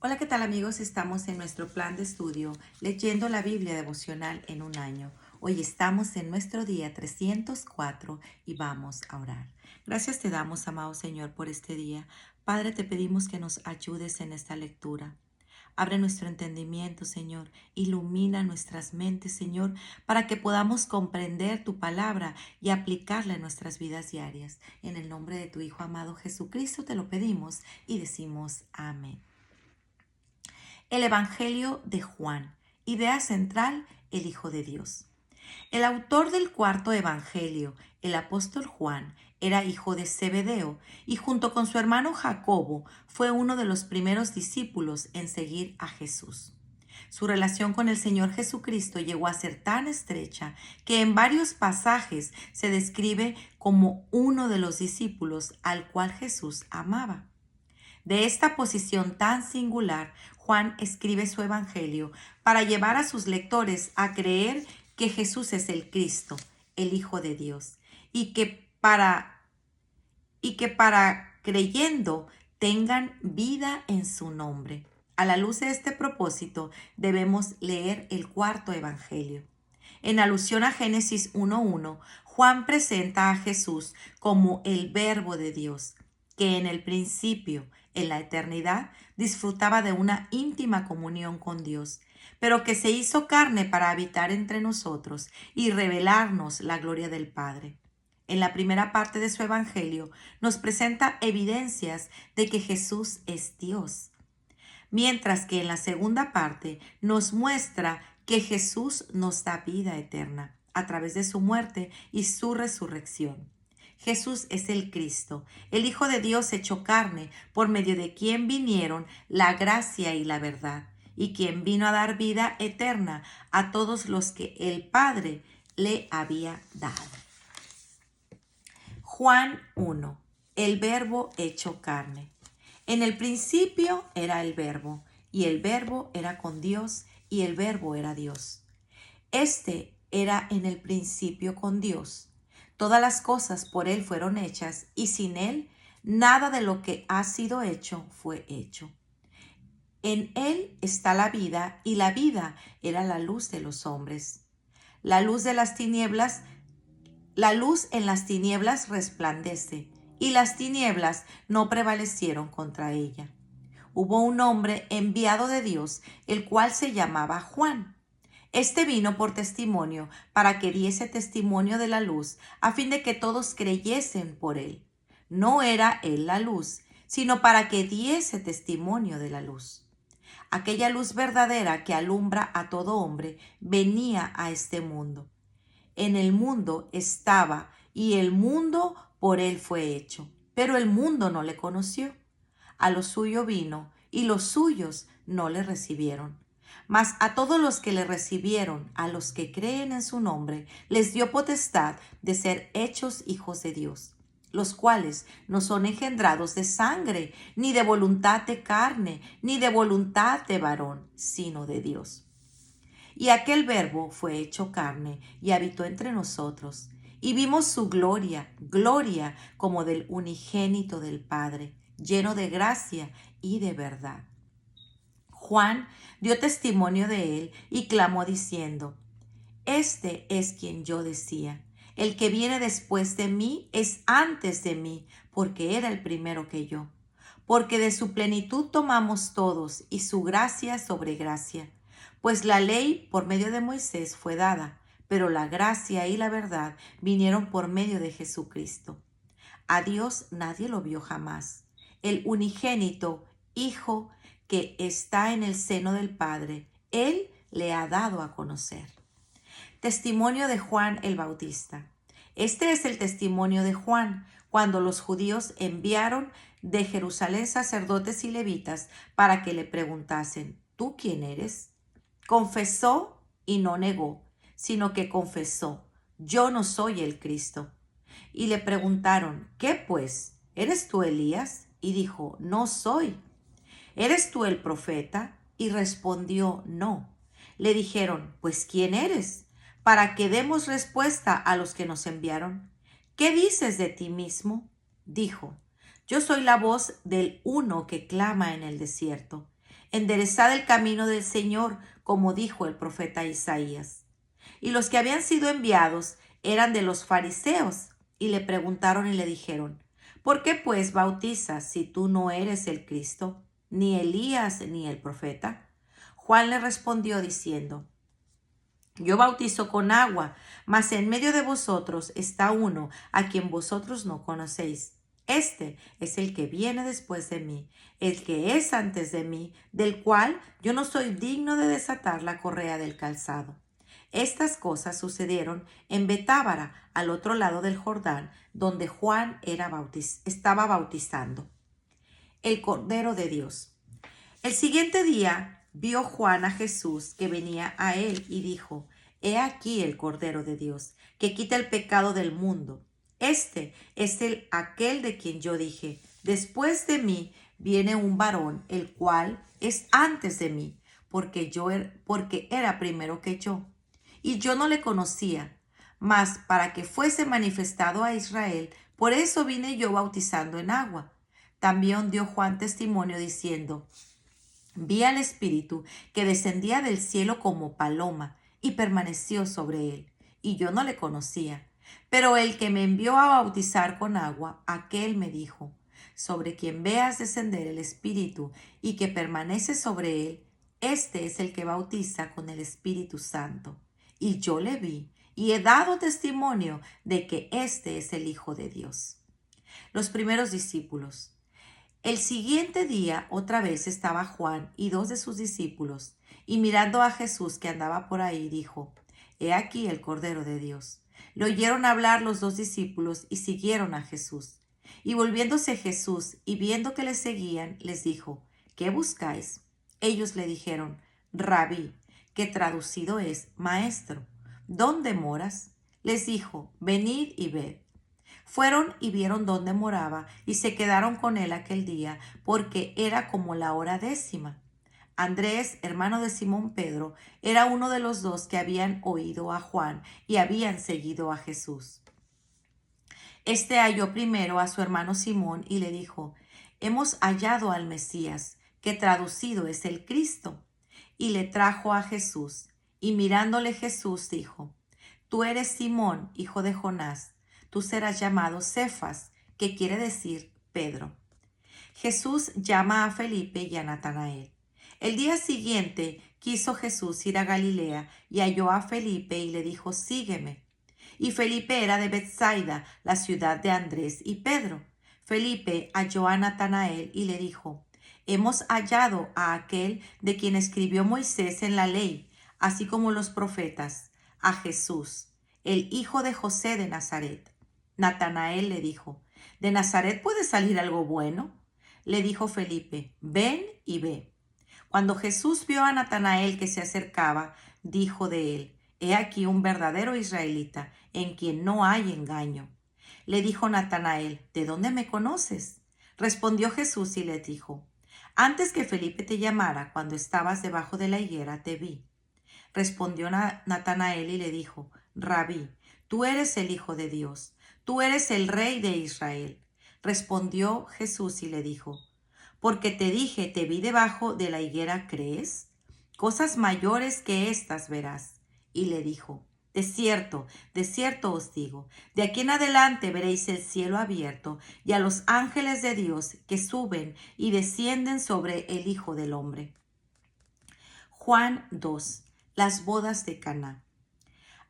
Hola, ¿qué tal amigos? Estamos en nuestro plan de estudio leyendo la Biblia devocional en un año. Hoy estamos en nuestro día 304 y vamos a orar. Gracias te damos, amado Señor, por este día. Padre, te pedimos que nos ayudes en esta lectura. Abre nuestro entendimiento, Señor. Ilumina nuestras mentes, Señor, para que podamos comprender tu palabra y aplicarla en nuestras vidas diarias. En el nombre de tu Hijo amado Jesucristo te lo pedimos y decimos amén. El Evangelio de Juan. Idea central, el Hijo de Dios. El autor del cuarto Evangelio, el apóstol Juan, era hijo de Zebedeo y junto con su hermano Jacobo fue uno de los primeros discípulos en seguir a Jesús. Su relación con el Señor Jesucristo llegó a ser tan estrecha que en varios pasajes se describe como uno de los discípulos al cual Jesús amaba. De esta posición tan singular, Juan escribe su Evangelio para llevar a sus lectores a creer que Jesús es el Cristo, el Hijo de Dios, y que para creyendo tengan vida en su nombre. A la luz de este propósito, debemos leer el cuarto Evangelio. En alusión a Génesis 1:1, Juan presenta a Jesús como el Verbo de Dios, que en el principio, en la eternidad, disfrutaba de una íntima comunión con Dios, pero que se hizo carne para habitar entre nosotros y revelarnos la gloria del Padre. En la primera parte de su Evangelio nos presenta evidencias de que Jesús es Dios, mientras que en la segunda parte nos muestra que Jesús nos da vida eterna a través de su muerte y su resurrección. Jesús es el Cristo, el Hijo de Dios hecho carne, por medio de quien vinieron la gracia y la verdad, y quien vino a dar vida eterna a todos los que el Padre le había dado. Juan 1. El Verbo hecho carne. En el principio era el Verbo, y el Verbo era con Dios, y el Verbo era Dios. Este era en el principio con Dios. Todas las cosas por Él fueron hechas, y sin Él nada de lo que ha sido hecho fue hecho. En Él está la vida, y la vida era la luz de los hombres. La luz en las tinieblas resplandece, y las tinieblas no prevalecieron contra ella. Hubo un hombre enviado de Dios, el cual se llamaba Juan. Este vino por testimonio, para que diese testimonio de la luz, a fin de que todos creyesen por él. No era él la luz, sino para que diese testimonio de la luz. Aquella luz verdadera que alumbra a todo hombre venía a este mundo. En el mundo estaba, y el mundo por él fue hecho, pero el mundo no le conoció. A lo suyo vino, y los suyos no le recibieron. Mas a todos los que le recibieron, a los que creen en su nombre, les dio potestad de ser hechos hijos de Dios, los cuales no son engendrados de sangre, ni de voluntad de carne, ni de voluntad de varón, sino de Dios. Y aquel Verbo fue hecho carne y habitó entre nosotros, y vimos su gloria, gloria como del unigénito del Padre, lleno de gracia y de verdad. Juan dio testimonio de él y clamó diciendo: Este es quien yo decía, el que viene después de mí es antes de mí, porque era el primero que yo. Porque de su plenitud tomamos todos, y su gracia sobre gracia. Pues la ley por medio de Moisés fue dada, pero la gracia y la verdad vinieron por medio de Jesucristo. A Dios nadie lo vio jamás. El unigénito Hijo que está en el seno del Padre, Él le ha dado a conocer. Testimonio de Juan el Bautista. Este es el testimonio de Juan, cuando los judíos enviaron de Jerusalén sacerdotes y levitas para que le preguntasen: ¿Tú quién eres? Confesó y no negó, sino que confesó: Yo no soy el Cristo. Y le preguntaron: ¿Qué pues? ¿Eres tú Elías? Y dijo: No soy. ¿Eres tú el profeta? Y respondió: No. Le dijeron: Pues ¿quién eres? Para que demos respuesta a los que nos enviaron. ¿Qué dices de ti mismo? Dijo: Yo soy la voz del uno que clama en el desierto. enderezad el camino del Señor, como dijo el profeta Isaías. Y los que habían sido enviados eran de los fariseos, y le preguntaron y le dijeron: ¿por qué pues bautizas si tú no eres el Cristo, ni Elías, ni el profeta? Juan le respondió diciendo: yo bautizo con agua, mas en medio de vosotros está uno a quien vosotros no conocéis. Este es el que viene después de mí, el que es antes de mí, del cual yo no soy digno de desatar la correa del calzado. Estas cosas sucedieron en Betábara, al otro lado del Jordán, donde Juan estaba bautizando. El Cordero de Dios. El siguiente día vio Juan a Jesús que venía a él y dijo: he aquí el Cordero de Dios, que quita el pecado del mundo. Este es aquel de quien yo dije: después de mí viene un varón, el cual es antes de mí, porque era primero que yo. Y yo no le conocía, mas para que fuese manifestado a Israel, por eso vine yo bautizando en agua. También dio Juan testimonio diciendo: vi al Espíritu que descendía del cielo como paloma y permaneció sobre él, y yo no le conocía. Pero el que me envió a bautizar con agua, aquel me dijo: sobre quien veas descender el Espíritu y que permanece sobre él, este es el que bautiza con el Espíritu Santo. Y yo le vi, y he dado testimonio de que este es el Hijo de Dios. Los primeros discípulos. El siguiente día otra vez estaba Juan y dos de sus discípulos, y mirando a Jesús que andaba por ahí, dijo: he aquí el Cordero de Dios. Le oyeron hablar los dos discípulos y siguieron a Jesús. Y volviéndose Jesús y viendo que le seguían, les dijo: ¿qué buscáis? Ellos le dijeron: Rabí, que traducido es maestro, ¿dónde moras? Les dijo: venid y ved. Fueron y vieron dónde moraba y se quedaron con él aquel día, porque era como la hora 10. Andrés, hermano de Simón Pedro, era uno de los dos que habían oído a Juan y habían seguido a Jesús. Este halló primero a su hermano Simón y le dijo: hemos hallado al Mesías, que traducido es el Cristo. Y le trajo a Jesús. Y mirándole Jesús dijo: tú eres Simón, hijo de Jonás. Tú serás llamado Cefas, que quiere decir Pedro. Jesús llama a Felipe y a Natanael. El día siguiente quiso Jesús ir a Galilea y halló a Felipe y le dijo: sígueme. Y Felipe era de Bethsaida, la ciudad de Andrés y Pedro. Felipe halló a Natanael y le dijo: hemos hallado a aquel de quien escribió Moisés en la ley, así como los profetas, a Jesús, el hijo de José de Nazaret. Natanael le dijo: ¿de Nazaret puede salir algo bueno? Le dijo Felipe: ven y ve. Cuando Jesús vio a Natanael que se acercaba, dijo de él: he aquí un verdadero israelita, en quien no hay engaño. Le dijo Natanael: ¿de dónde me conoces? Respondió Jesús y le dijo: antes que Felipe te llamara, cuando estabas debajo de la higuera, te vi. Respondió Natanael y le dijo: Rabí, tú eres el Hijo de Dios, tú eres el Rey de Israel. Respondió Jesús y le dijo: porque te dije, te vi debajo de la higuera, ¿crees? Cosas mayores que estas verás. Y le dijo: de cierto os digo, de aquí en adelante veréis el cielo abierto y a los ángeles de Dios que suben y descienden sobre el Hijo del Hombre. Juan 2. Las bodas de Caná.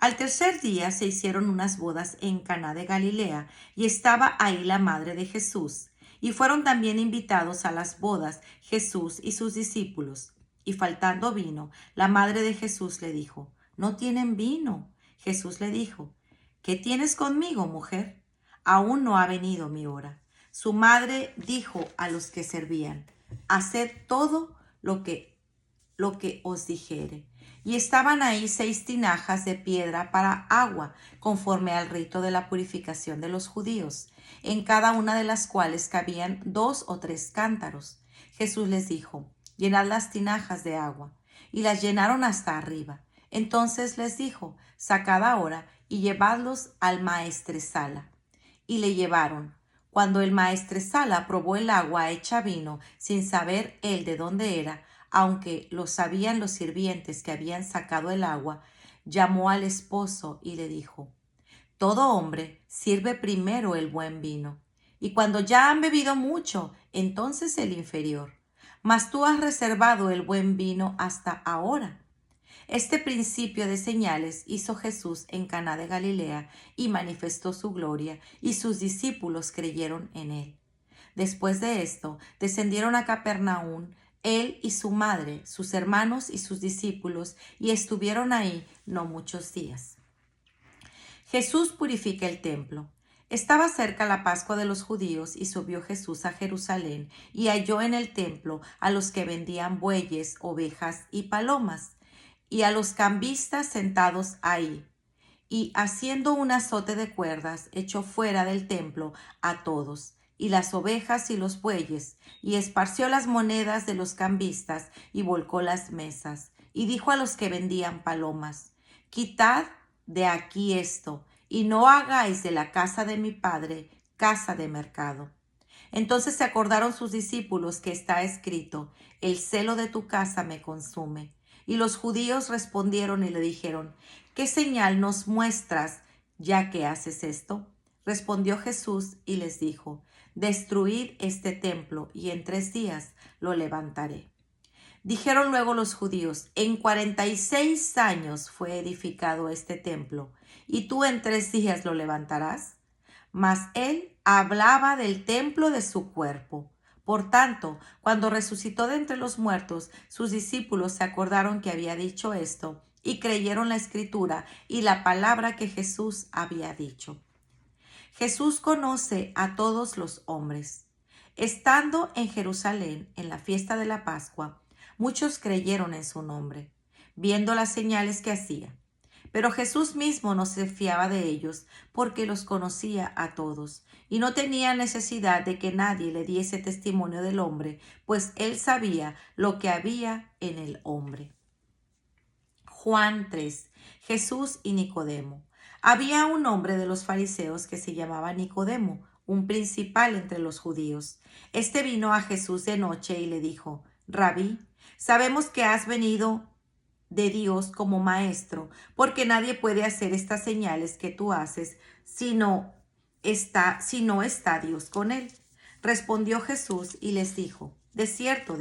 Al tercer día se hicieron unas bodas en Caná de Galilea, y estaba ahí la madre de Jesús. Y fueron también invitados a las bodas Jesús y sus discípulos. Y faltando vino, la madre de Jesús le dijo: no tienen vino. Jesús le dijo: ¿qué tienes conmigo, mujer? Aún no ha venido mi hora. Su madre dijo a los que servían: haced todo lo que os dijere. Y estaban ahí 6 tinajas de piedra para agua, conforme al rito de la purificación de los judíos, en cada una de las cuales cabían 2 o 3 cántaros. Jesús les dijo: llenad las tinajas de agua. Y las llenaron hasta arriba. Entonces les dijo: sacad ahora y llevadlos al maestresala. Y le llevaron. Cuando el maestresala probó el agua hecha vino, sin saber él de dónde era, aunque lo sabían los sirvientes que habían sacado el agua, llamó al esposo y le dijo: todo hombre sirve primero el buen vino, y cuando ya han bebido mucho, entonces el inferior. Mas tú has reservado el buen vino hasta ahora. Este principio de señales hizo Jesús en Caná de Galilea y manifestó su gloria, y sus discípulos creyeron en él. Después de esto, descendieron a Capernaum, él y su madre, sus hermanos y sus discípulos, y estuvieron ahí no muchos días. Jesús purifica el templo. Estaba cerca la Pascua de los judíos y subió Jesús a Jerusalén y halló en el templo a los que vendían bueyes, ovejas y palomas, y a los cambistas sentados ahí. Y haciendo un azote de cuerdas, echó fuera del templo a todos, y las ovejas y los bueyes, y esparció las monedas de los cambistas, y volcó las mesas, y dijo a los que vendían palomas: quitad de aquí esto, y no hagáis de la casa de mi padre casa de mercado. Entonces se acordaron sus discípulos que está escrito: el celo de tu casa me consume. Y los judíos respondieron y le dijeron: ¿qué señal nos muestras ya que haces esto? Respondió Jesús y les dijo: destruid este templo, y en 3 días lo levantaré. Dijeron luego los judíos: en 46 años fue edificado este templo, y tú en 3 días lo levantarás. Mas él hablaba del templo de su cuerpo. Por tanto, cuando resucitó de entre los muertos, sus discípulos se acordaron que había dicho esto, y creyeron la escritura y la palabra que Jesús había dicho. Jesús conoce a todos los hombres. Estando en Jerusalén en la fiesta de la Pascua, muchos creyeron en su nombre, viendo las señales que hacía. Pero Jesús mismo no se fiaba de ellos, porque los conocía a todos, y no tenía necesidad de que nadie le diese testimonio del hombre, pues él sabía lo que había en el hombre. Juan 3. Jesús y Nicodemo. Había un hombre de los fariseos que se llamaba Nicodemo, un principal entre los judíos. Este vino a Jesús de noche y le dijo: Rabí, sabemos que has venido de Dios como maestro, porque nadie puede hacer estas señales que tú haces si no está Dios con él. Respondió Jesús y les dijo: de cierto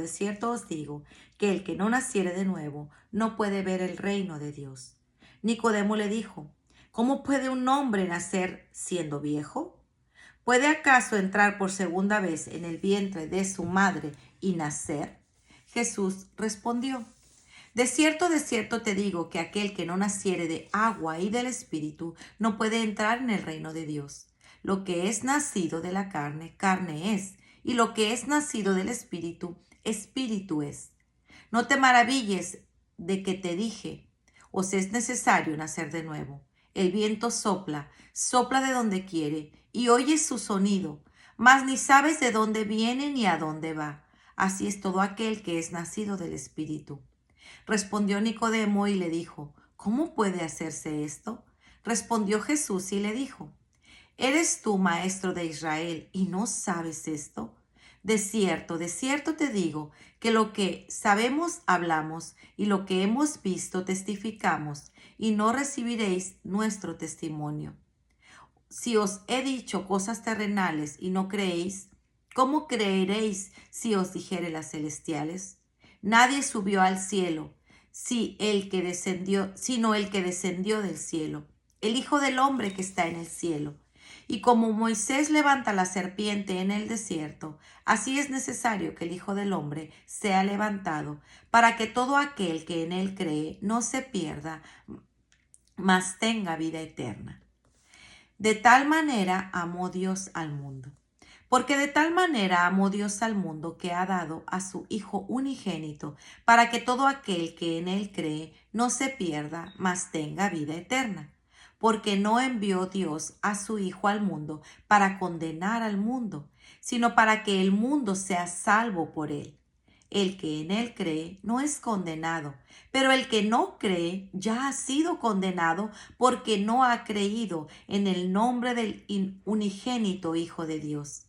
os digo, que el que no naciere de nuevo no puede ver el reino de Dios. Nicodemo le dijo: ¿cómo puede un hombre nacer siendo viejo? ¿Puede acaso entrar por segunda vez en el vientre de su madre y nacer? Jesús respondió: de cierto te digo que aquel que no naciere de agua y del Espíritu no puede entrar en el reino de Dios. Lo que es nacido de la carne, carne es, y lo que es nacido del Espíritu, Espíritu es. No te maravilles de que te dije: os es necesario nacer de nuevo. El viento sopla de donde quiere, y oyes su sonido, mas ni sabes de dónde viene ni a dónde va. Así es todo aquel que es nacido del Espíritu. Respondió Nicodemo y le dijo: ¿cómo puede hacerse esto? Respondió Jesús y le dijo: ¿eres tú maestro de Israel y no sabes esto? De cierto te digo que lo que sabemos hablamos, y lo que hemos visto testificamos, y no recibiréis nuestro testimonio. Si os he dicho cosas terrenales y no creéis, ¿cómo creeréis si os dijere las celestiales? Nadie subió al cielo, sino el que descendió del cielo, el Hijo del Hombre que está en el cielo. Y como Moisés levanta la serpiente en el desierto, así es necesario que el Hijo del Hombre sea levantado, para que todo aquel que en él cree no se pierda, mas tenga vida eterna. De tal manera amó Dios al mundo. Porque de tal manera amó Dios al mundo, que ha dado a su Hijo unigénito, para que todo aquel que en él cree no se pierda, mas tenga vida eterna. Porque no envió Dios a su Hijo al mundo para condenar al mundo, sino para que el mundo sea salvo por él. El que en él cree no es condenado, pero el que no cree ya ha sido condenado, porque no ha creído en el nombre del unigénito Hijo de Dios.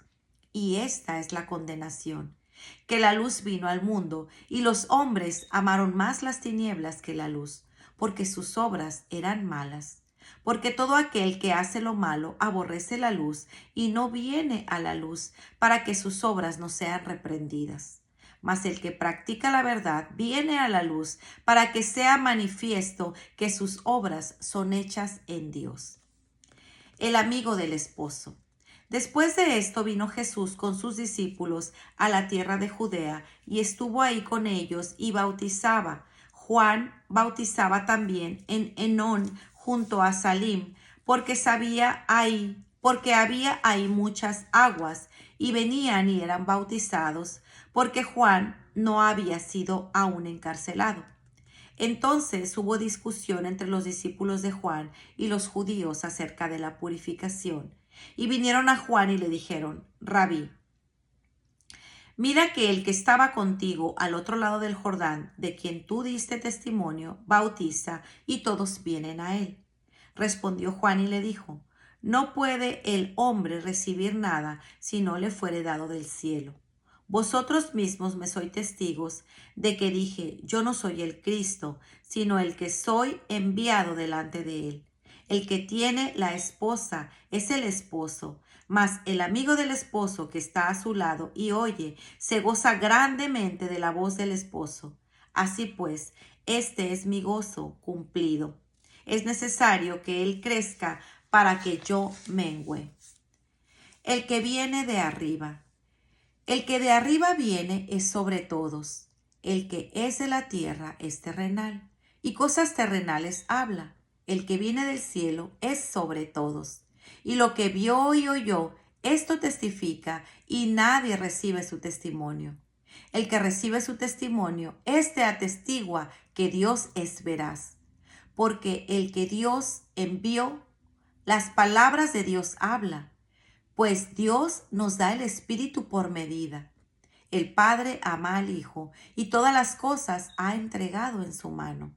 Y esta es la condenación: que la luz vino al mundo, y los hombres amaron más las tinieblas que la luz, porque sus obras eran malas. Porque todo aquel que hace lo malo aborrece la luz y no viene a la luz, para que sus obras no sean reprendidas. Mas el que practica la verdad viene a la luz, para que sea manifiesto que sus obras son hechas en Dios. El amigo del esposo. Después de esto vino Jesús con sus discípulos a la tierra de Judea y estuvo ahí con ellos y bautizaba. Juan bautizaba también en Enón junto a Salim, porque había ahí muchas aguas, y venían y eran bautizados, porque Juan no había sido aún encarcelado. Entonces hubo discusión entre los discípulos de Juan y los judíos acerca de la purificación. Y vinieron a Juan y le dijeron: Rabí, mira que el que estaba contigo al otro lado del Jordán, de quien tú diste testimonio, bautiza, y todos vienen a él. Respondió Juan y le dijo: No puede el hombre recibir nada si no le fuere dado del cielo. Vosotros mismos me sois testigos de que dije: Yo no soy el Cristo, sino el que soy enviado delante de él. El que tiene la esposa es el esposo, mas el amigo del esposo que está a su lado y oye, se goza grandemente de la voz del esposo. Así pues, este es mi gozo cumplido. Es necesario que él crezca para que yo mengüe. El que viene de arriba. El que de arriba viene es sobre todos. El que es de la tierra es terrenal, y cosas terrenales habla. El que viene del cielo es sobre todos. Y lo que vio y oyó, esto testifica, y nadie recibe su testimonio. El que recibe su testimonio, éste atestigua que Dios es veraz. Porque el que Dios envió, las palabras de Dios habla. Pues Dios nos da el Espíritu por medida. El Padre ama al Hijo y todas las cosas ha entregado en su mano.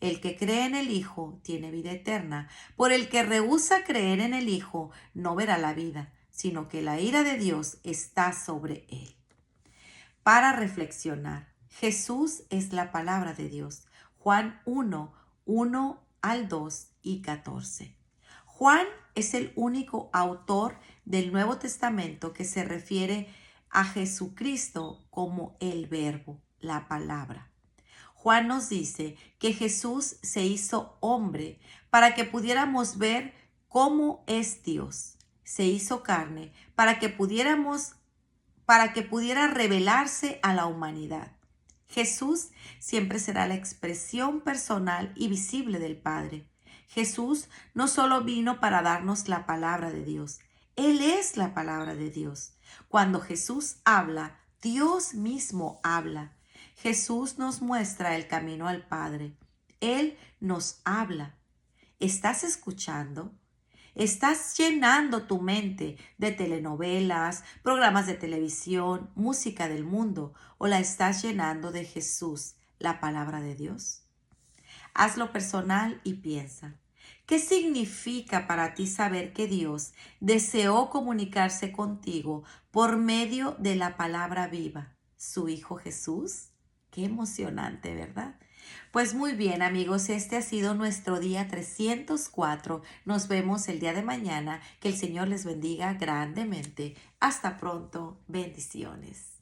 El que cree en el Hijo tiene vida eterna. Por el que rehúsa creer en el Hijo no verá la vida, sino que la ira de Dios está sobre él. Para reflexionar, Jesús es la palabra de Dios. Juan 1, 1 al 2 y 14. Juan es el único autor del Nuevo Testamento que se refiere a Jesucristo como el Verbo, la palabra. Juan nos dice que Jesús se hizo hombre para que pudiéramos ver cómo es Dios. Se hizo carne para que pudiera revelarse a la humanidad. Jesús siempre será la expresión personal y visible del Padre. Jesús no solo vino para darnos la palabra de Dios, Él es la palabra de Dios. Cuando Jesús habla, Dios mismo habla. Jesús nos muestra el camino al Padre. Él nos habla. ¿Estás escuchando? ¿Estás llenando tu mente de telenovelas, programas de televisión, música del mundo, o la estás llenando de Jesús, la palabra de Dios? Hazlo personal y piensa. ¿Qué significa para ti saber que Dios deseó comunicarse contigo por medio de la palabra viva, su Hijo Jesús? Qué emocionante, ¿verdad? Pues muy bien, amigos, este ha sido nuestro día 304. Nos vemos el día de mañana. Que el Señor les bendiga grandemente. Hasta pronto. Bendiciones.